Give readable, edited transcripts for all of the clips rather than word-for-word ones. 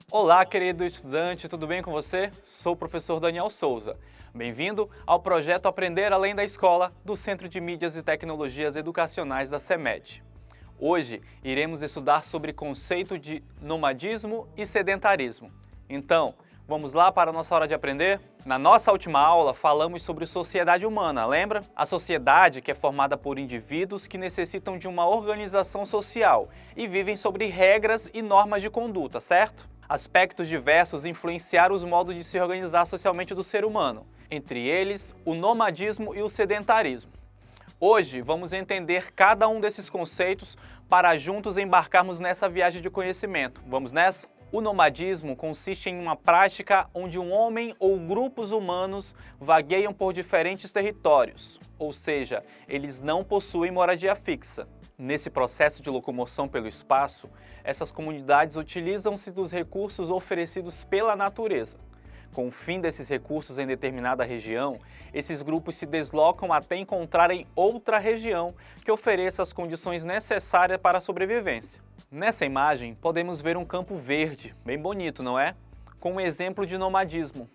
Olá, querido estudante, tudo bem com você? Sou o professor Daniel Souza. Bem-vindo ao projeto Aprender Além da Escola do Centro de Mídias e Tecnologias Educacionais da CEMED. Hoje iremos estudar sobre conceito de nomadismo e sedentarismo. Então, vamos lá para a nossa hora de aprender? Na nossa última aula, falamos sobre sociedade humana, lembra? A sociedade que é formada por indivíduos que necessitam de uma organização social e vivem sobre regras e normas de conduta, certo? Aspectos diversos influenciaram os modos de se organizar socialmente do ser humano, entre eles o nomadismo e o sedentarismo. Hoje vamos entender cada um desses conceitos para juntos embarcarmos nessa viagem de conhecimento. Vamos nessa? O nomadismo consiste em uma prática onde um homem ou grupos humanos vagueiam por diferentes territórios, ou seja, eles não possuem moradia fixa. Nesse processo de locomoção pelo espaço, essas comunidades utilizam-se dos recursos oferecidos pela natureza. Com o fim desses recursos em determinada região, esses grupos se deslocam até encontrarem outra região que ofereça as condições necessárias para a sobrevivência. Nessa imagem, podemos ver um campo verde, bem bonito, não é? Com um exemplo de nomadismo.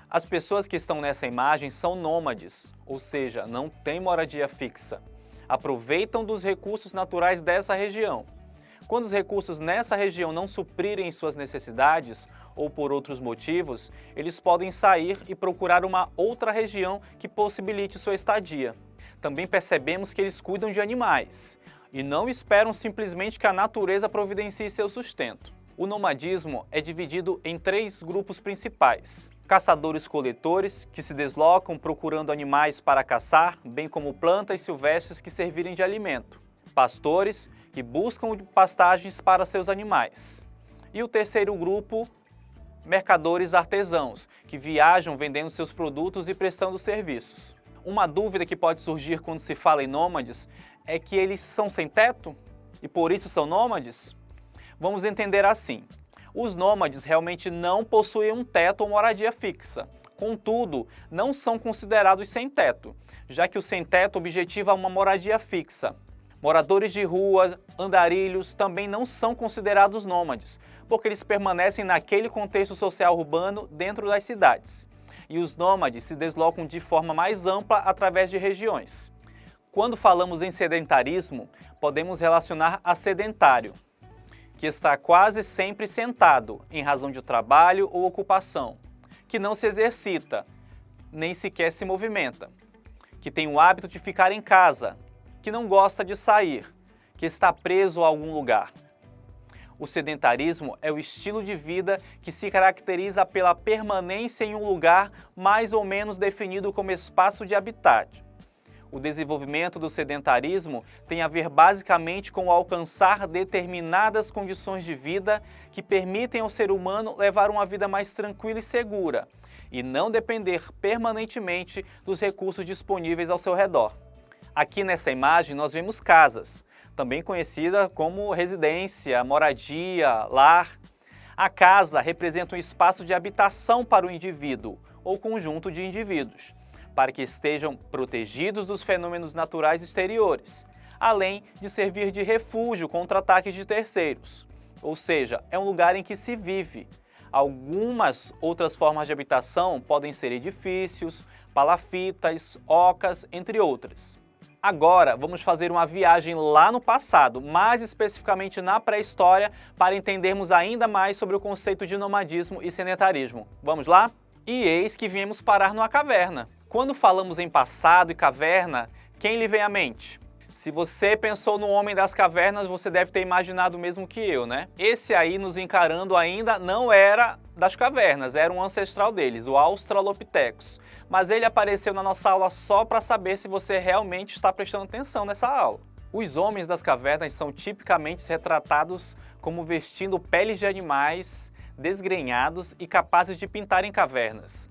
As pessoas que estão nessa imagem são nômades, ou seja, não têm moradia fixa. Aproveitam dos recursos naturais dessa região. Quando os recursos nessa região não suprirem suas necessidades ou por outros motivos, eles podem sair e procurar uma outra região que possibilite sua estadia. Também percebemos que eles cuidam de animais e não esperam simplesmente que a natureza providencie seu sustento. O nomadismo é dividido em três grupos principais. Caçadores-coletores, que se deslocam procurando animais para caçar, bem como plantas silvestres que servirem de alimento. Pastores, que buscam pastagens para seus animais. E o terceiro grupo, mercadores artesãos, que viajam vendendo seus produtos e prestando serviços. Uma dúvida que pode surgir quando se fala em nômades é que eles são sem teto e por isso são nômades? Vamos entender assim. Os nômades realmente não possuem um teto ou moradia fixa. Contudo, não são considerados sem teto, já que o sem teto objetiva uma moradia fixa. Moradores de rua, andarilhos também não são considerados nômades, porque eles permanecem naquele contexto social urbano dentro das cidades. E os nômades se deslocam de forma mais ampla através de regiões. Quando falamos em sedentarismo, podemos relacionar a sedentário, que está quase sempre sentado em razão de trabalho ou ocupação, que não se exercita, nem sequer se movimenta, que tem o hábito de ficar em casa, que não gosta de sair, que está preso a algum lugar. O sedentarismo é o estilo de vida que se caracteriza pela permanência em um lugar mais ou menos definido como espaço de habitat. O desenvolvimento do sedentarismo tem a ver basicamente com alcançar determinadas condições de vida que permitem ao ser humano levar uma vida mais tranquila e segura, e não depender permanentemente dos recursos disponíveis ao seu redor. Aqui nessa imagem nós vemos casas, também conhecida como residência, moradia, lar. A casa representa um espaço de habitação para o indivíduo ou conjunto de indivíduos, para que estejam protegidos dos fenômenos naturais exteriores, além de servir de refúgio contra ataques de terceiros. Ou seja, é um lugar em que se vive. Algumas outras formas de habitação podem ser edifícios, palafitas, ocas, entre outras. Agora, vamos fazer uma viagem lá no passado, mais especificamente na pré-história, para entendermos ainda mais sobre o conceito de nomadismo e sedentarismo. Vamos lá? E eis que viemos parar numa caverna. Quando falamos em passado e caverna, quem lhe vem à mente? Se você pensou no homem das cavernas, você deve ter imaginado o mesmo que eu, né? Esse aí, nos encarando ainda, não era das cavernas, era um ancestral deles, o Australopithecus. Mas ele apareceu na nossa aula só para saber se você realmente está prestando atenção nessa aula. Os homens das cavernas são tipicamente retratados como vestindo peles de animais desgrenhados e capazes de pintar em cavernas.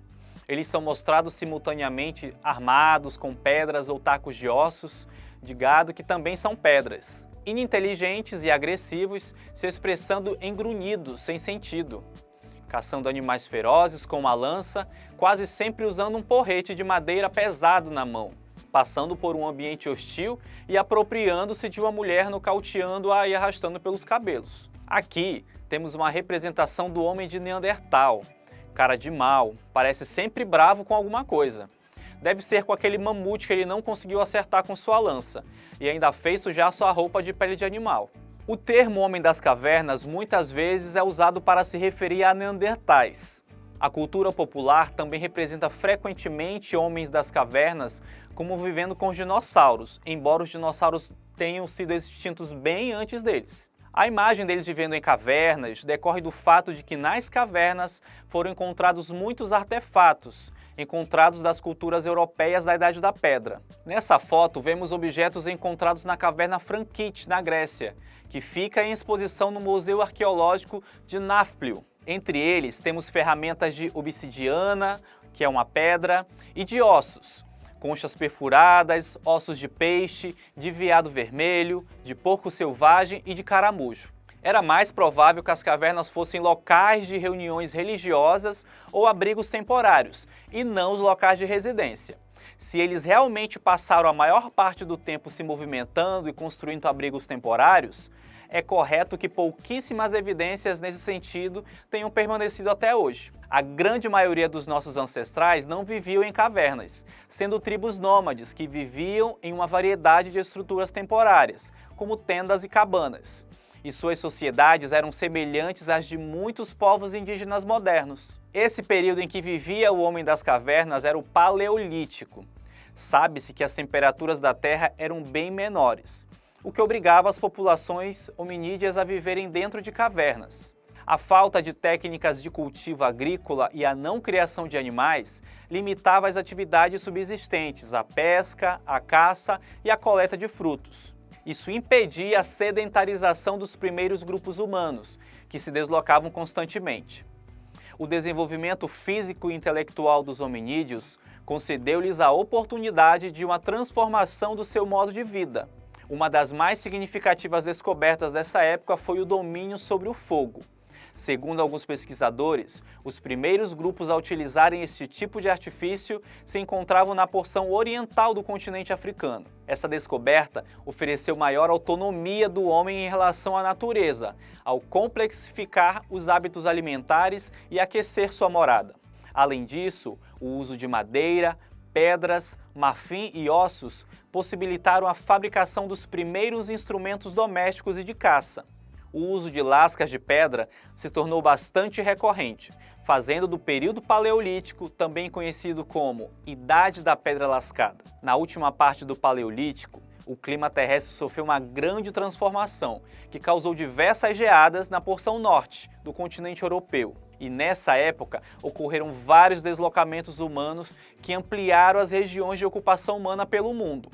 Eles são mostrados simultaneamente armados com pedras ou tacos de ossos de gado que também são pedras. Ininteligentes e agressivos, se expressando em grunhidos sem sentido. Caçando animais ferozes com uma lança, quase sempre usando um porrete de madeira pesado na mão. Passando por um ambiente hostil e apropriando-se de uma mulher nocauteando-a e arrastando pelos cabelos. Aqui temos uma representação do homem de Neandertal. Cara de mal, parece sempre bravo com alguma coisa. Deve ser com aquele mamute que ele não conseguiu acertar com sua lança, e ainda fez sujar sua roupa de pele de animal. O termo homem das cavernas muitas vezes é usado para se referir a neandertais. A cultura popular também representa frequentemente homens das cavernas como vivendo com os dinossauros, embora os dinossauros tenham sido extintos bem antes deles. A imagem deles vivendo em cavernas decorre do fato de que nas cavernas foram encontrados muitos artefatos, encontrados das culturas europeias da Idade da Pedra. Nessa foto vemos objetos encontrados na caverna Frankite, na Grécia, que fica em exposição no Museu Arqueológico de Nafplio. Entre eles temos ferramentas de obsidiana, que é uma pedra, e de ossos, conchas perfuradas, ossos de peixe, de veado vermelho, de porco selvagem e de caramujo. Era mais provável que as cavernas fossem locais de reuniões religiosas ou abrigos temporários, e não os locais de residência. Se eles realmente passaram a maior parte do tempo se movimentando e construindo abrigos temporários, é correto que pouquíssimas evidências nesse sentido tenham permanecido até hoje. A grande maioria dos nossos ancestrais não viviam em cavernas, sendo tribos nômades que viviam em uma variedade de estruturas temporárias, como tendas e cabanas. E suas sociedades eram semelhantes às de muitos povos indígenas modernos. Esse período em que vivia o homem das cavernas era o Paleolítico. Sabe-se que as temperaturas da Terra eram bem menores, o que obrigava as populações hominídeas a viverem dentro de cavernas. A falta de técnicas de cultivo agrícola e a não criação de animais limitava as atividades subsistentes, a pesca, a caça e a coleta de frutos. Isso impedia a sedentarização dos primeiros grupos humanos, que se deslocavam constantemente. O desenvolvimento físico e intelectual dos hominídeos concedeu-lhes a oportunidade de uma transformação do seu modo de vida. Uma das mais significativas descobertas dessa época foi o domínio sobre o fogo. Segundo alguns pesquisadores, os primeiros grupos a utilizarem este tipo de artifício se encontravam na porção oriental do continente africano. Essa descoberta ofereceu maior autonomia do homem em relação à natureza, ao complexificar os hábitos alimentares e aquecer sua morada. Além disso, o uso de madeira, pedras, marfim e ossos possibilitaram a fabricação dos primeiros instrumentos domésticos e de caça. O uso de lascas de pedra se tornou bastante recorrente, fazendo do período paleolítico, também conhecido como Idade da Pedra Lascada. Na última parte do Paleolítico, o clima terrestre sofreu uma grande transformação, que causou diversas geadas na porção norte do continente europeu. E nessa época ocorreram vários deslocamentos humanos que ampliaram as regiões de ocupação humana pelo mundo.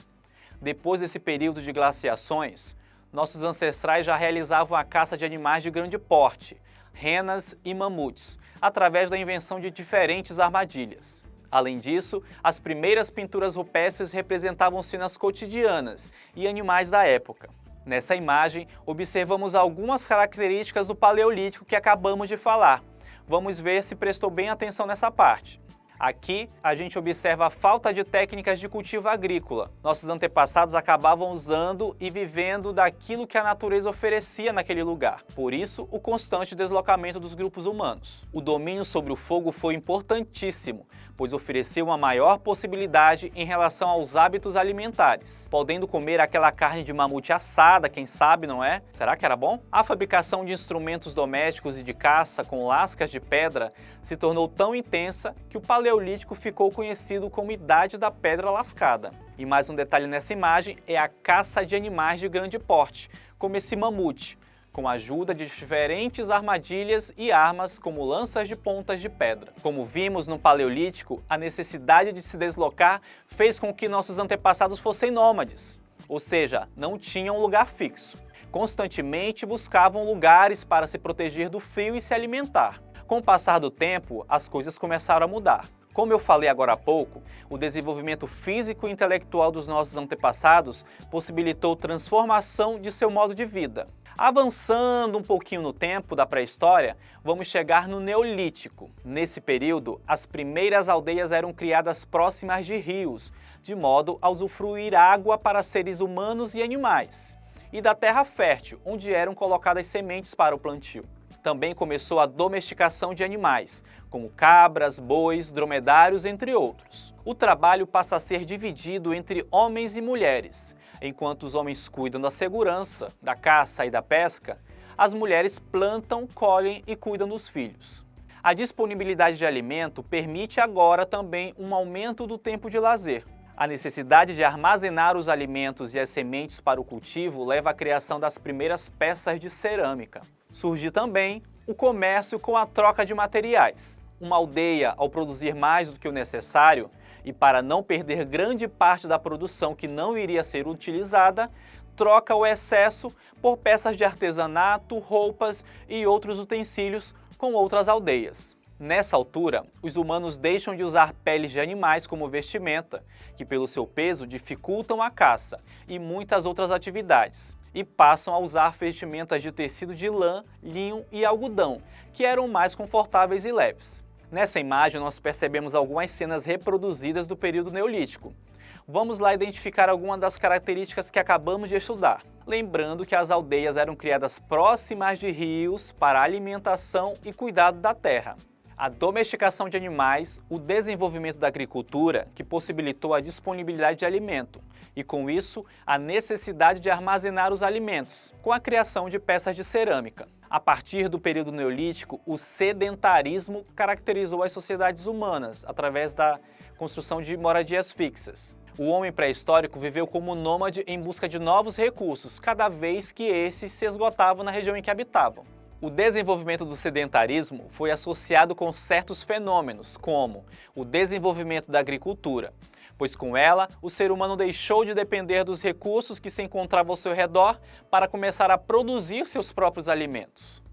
Depois desse período de glaciações, nossos ancestrais já realizavam a caça de animais de grande porte, renas e mamutes, através da invenção de diferentes armadilhas. Além disso, as primeiras pinturas rupestres representavam cenas cotidianas e animais da época. Nessa imagem, observamos algumas características do Paleolítico que acabamos de falar. Vamos ver se prestou bem atenção nessa parte. Aqui, a gente observa a falta de técnicas de cultivo agrícola. Nossos antepassados acabavam usando e vivendo daquilo que a natureza oferecia naquele lugar. Por isso, o constante deslocamento dos grupos humanos. O domínio sobre o fogo foi importantíssimo, pois ofereceu uma maior possibilidade em relação aos hábitos alimentares, podendo comer aquela carne de mamute assada, quem sabe, não é? Será que era bom? A fabricação de instrumentos domésticos e de caça com lascas de pedra se tornou tão intensa que o Paleolítico ficou conhecido como Idade da Pedra Lascada. E mais um detalhe nessa imagem é a caça de animais de grande porte, como esse mamute, com a ajuda de diferentes armadilhas e armas como lanças de pontas de pedra. Como vimos no Paleolítico, a necessidade de se deslocar fez com que nossos antepassados fossem nômades, ou seja, não tinham um lugar fixo. Constantemente buscavam lugares para se proteger do frio e se alimentar. Com o passar do tempo, as coisas começaram a mudar. Como eu falei agora há pouco, o desenvolvimento físico e intelectual dos nossos antepassados possibilitou transformação de seu modo de vida. Avançando um pouquinho no tempo da pré-história, vamos chegar no Neolítico. Nesse período, as primeiras aldeias eram criadas próximas de rios, de modo a usufruir água para seres humanos e animais, e da terra fértil, onde eram colocadas sementes para o plantio. Também começou a domesticação de animais, como cabras, bois, dromedários, entre outros. O trabalho passa a ser dividido entre homens e mulheres. Enquanto os homens cuidam da segurança, da caça e da pesca, as mulheres plantam, colhem e cuidam dos filhos. A disponibilidade de alimento permite agora também um aumento do tempo de lazer. A necessidade de armazenar os alimentos e as sementes para o cultivo leva à criação das primeiras peças de cerâmica. Surge também o comércio com a troca de materiais. Uma aldeia, ao produzir mais do que o necessário, e para não perder grande parte da produção que não iria ser utilizada, troca o excesso por peças de artesanato, roupas e outros utensílios com outras aldeias. Nessa altura, os humanos deixam de usar peles de animais como vestimenta, que pelo seu peso dificultam a caça e muitas outras atividades, e passam a usar vestimentas de tecido de lã, linho e algodão, que eram mais confortáveis e leves. Nessa imagem nós percebemos algumas cenas reproduzidas do período neolítico. Vamos lá identificar algumas das características que acabamos de estudar. Lembrando que as aldeias eram criadas próximas de rios para alimentação e cuidado da terra. A domesticação de animais, o desenvolvimento da agricultura, que possibilitou a disponibilidade de alimento, e com isso, a necessidade de armazenar os alimentos, com a criação de peças de cerâmica. A partir do período neolítico, o sedentarismo caracterizou as sociedades humanas através da construção de moradias fixas. O homem pré-histórico viveu como nômade em busca de novos recursos, cada vez que esses se esgotavam na região em que habitavam. O desenvolvimento do sedentarismo foi associado com certos fenômenos, como o desenvolvimento da agricultura, pois com ela o ser humano deixou de depender dos recursos que se encontravam ao seu redor para começar a produzir seus próprios alimentos.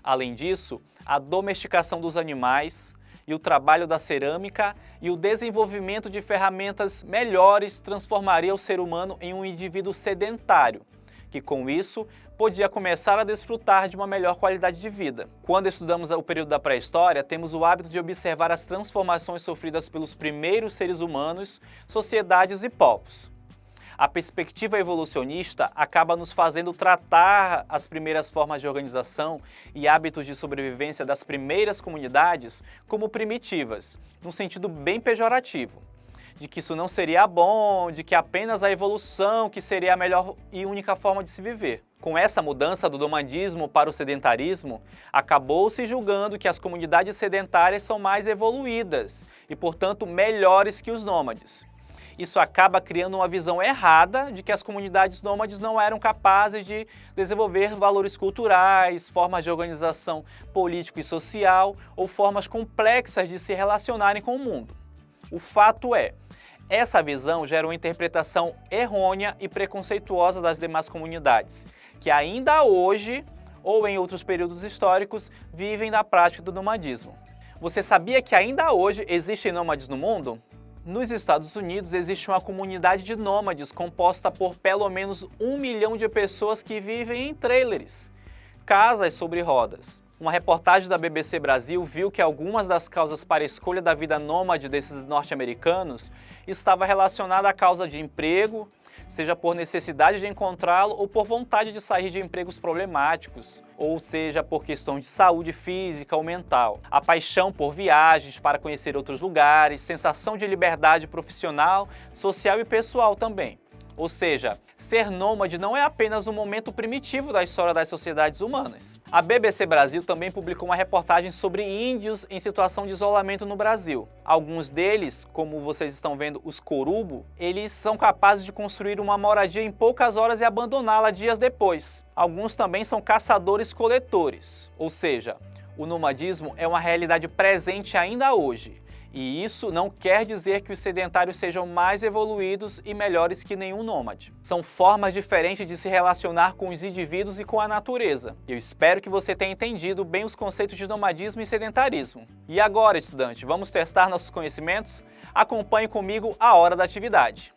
Além disso, a domesticação dos animais e o trabalho da cerâmica e o desenvolvimento de ferramentas melhores transformaria o ser humano em um indivíduo sedentário, que com isso podia começar a desfrutar de uma melhor qualidade de vida. Quando estudamos o período da pré-história, temos o hábito de observar as transformações sofridas pelos primeiros seres humanos, sociedades e povos. A perspectiva evolucionista acaba nos fazendo tratar as primeiras formas de organização e hábitos de sobrevivência das primeiras comunidades como primitivas, num sentido bem pejorativo, de que isso não seria bom, de que apenas a evolução que seria a melhor e única forma de se viver. Com essa mudança do nomadismo para o sedentarismo, acabou-se julgando que as comunidades sedentárias são mais evoluídas e, portanto, melhores que os nômades. Isso acaba criando uma visão errada de que as comunidades nômades não eram capazes de desenvolver valores culturais, formas de organização político e social ou formas complexas de se relacionarem com o mundo. O fato é, essa visão gera uma interpretação errônea e preconceituosa das demais comunidades, que ainda hoje, ou em outros períodos históricos, vivem da prática do nomadismo. Você sabia que ainda hoje existem nômades no mundo? Nos Estados Unidos existe uma comunidade de nômades composta por pelo menos 1 milhão de pessoas que vivem em trailers, casas sobre rodas. Uma reportagem da BBC Brasil viu que algumas das causas para a escolha da vida nômade desses norte-americanos estava relacionada à causa de emprego, seja por necessidade de encontrá-lo ou por vontade de sair de empregos problemáticos, ou seja por questão de saúde física ou mental. A paixão por viagens para conhecer outros lugares, sensação de liberdade profissional, social e pessoal também. Ou seja, ser nômade não é apenas um momento primitivo da história das sociedades humanas. A BBC Brasil também publicou uma reportagem sobre índios em situação de isolamento no Brasil. Alguns deles, como vocês estão vendo, os Corubo, eles são capazes de construir uma moradia em poucas horas e abandoná-la dias depois. Alguns também são caçadores-coletores, ou seja, o nomadismo é uma realidade presente ainda hoje. E isso não quer dizer que os sedentários sejam mais evoluídos e melhores que nenhum nômade. São formas diferentes de se relacionar com os indivíduos e com a natureza. Eu espero que você tenha entendido bem os conceitos de nomadismo e sedentarismo. E agora, estudante, vamos testar nossos conhecimentos? Acompanhe comigo a hora da atividade.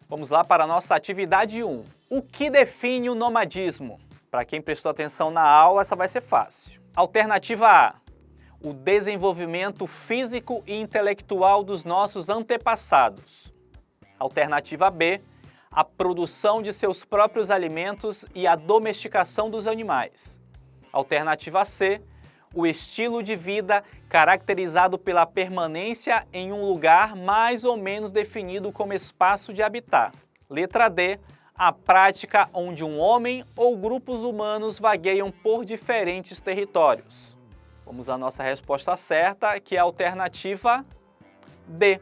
Vamos lá para a nossa atividade 1. O que define o nomadismo? Para quem prestou atenção na aula, essa vai ser fácil. Alternativa A. O desenvolvimento físico e intelectual dos nossos antepassados. Alternativa B. a produção de seus próprios alimentos e a domesticação dos animais. Alternativa C, o estilo de vida caracterizado pela permanência em um lugar mais ou menos definido como espaço de habitar. Letra D, a prática onde um homem ou grupos humanos vagueiam por diferentes territórios. Vamos à nossa resposta certa, que é a alternativa D.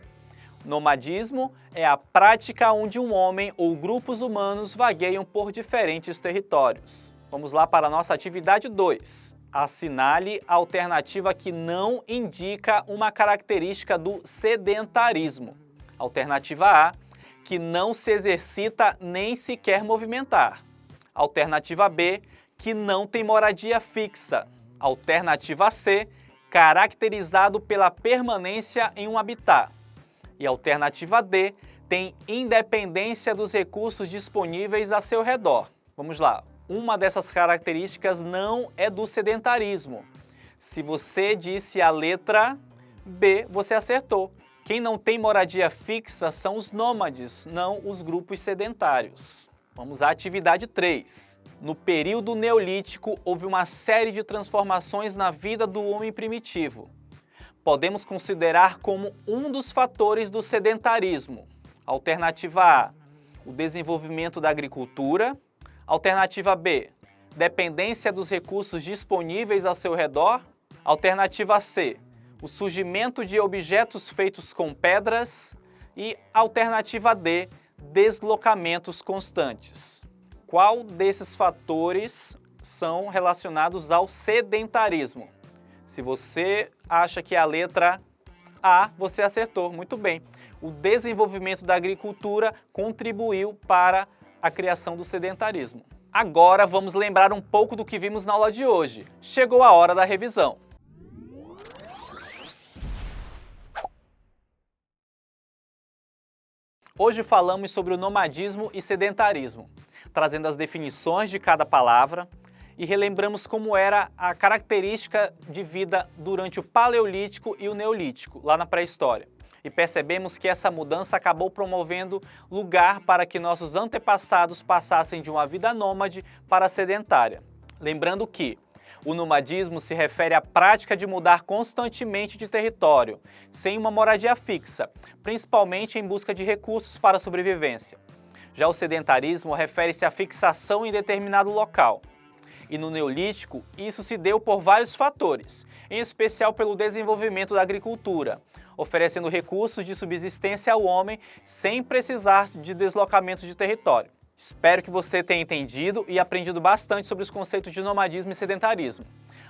Nomadismo é a prática onde um homem ou grupos humanos vagueiam por diferentes territórios. Vamos lá para a nossa atividade 2. Assinale a alternativa que não indica uma característica do sedentarismo. Alternativa A, que não se exercita nem se quer movimentar. Alternativa B, que não tem moradia fixa. Alternativa C, caracterizado pela permanência em um habitat. E alternativa D, tem independência dos recursos disponíveis a seu redor. Vamos lá. Uma dessas características não é do sedentarismo. Se você disse a letra B, você acertou. Quem não tem moradia fixa são os nômades, não os grupos sedentários. Vamos à atividade 3. No período neolítico, houve uma série de transformações na vida do homem primitivo. Podemos considerar como um dos fatores do sedentarismo. Alternativa A, o desenvolvimento da agricultura. Alternativa B, dependência dos recursos disponíveis ao seu redor. Alternativa C, o surgimento de objetos feitos com pedras. E alternativa D, deslocamentos constantes. Qual desses fatores são relacionados ao sedentarismo? Se você acha que é a letra A, você acertou, muito bem. O desenvolvimento da agricultura contribuiu para a criação do sedentarismo. Agora vamos lembrar um pouco do que vimos na aula de hoje. Chegou a hora da revisão. Hoje falamos sobre o nomadismo e sedentarismo, trazendo as definições de cada palavra e relembramos como era a característica de vida durante o Paleolítico e o Neolítico, lá na pré-história. E percebemos que essa mudança acabou promovendo lugar para que nossos antepassados passassem de uma vida nômade para a sedentária. Lembrando que o nomadismo se refere à prática de mudar constantemente de território, sem uma moradia fixa, principalmente em busca de recursos para a sobrevivência. Já o sedentarismo refere-se à fixação em determinado local. E no Neolítico, isso se deu por vários fatores, em especial pelo desenvolvimento da agricultura, oferecendo recursos de subsistência ao homem sem precisar de deslocamentos de território. Espero que você tenha entendido e aprendido bastante sobre os conceitos de nomadismo e sedentarismo.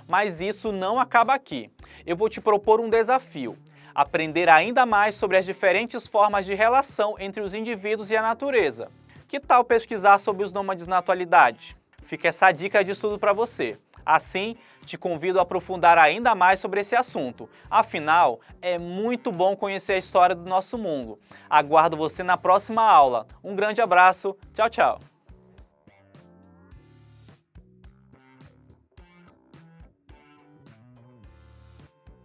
Mas isso não acaba aqui. Eu vou te propor um desafio: aprender ainda mais sobre as diferentes formas de relação entre os indivíduos e a natureza. Que tal pesquisar sobre os nômades na atualidade? Fica essa dica de estudo para você. Assim, te convido a aprofundar ainda mais sobre esse assunto. Afinal, é muito bom conhecer a história do nosso mundo. Aguardo você na próxima aula. Um grande abraço. Tchau, tchau.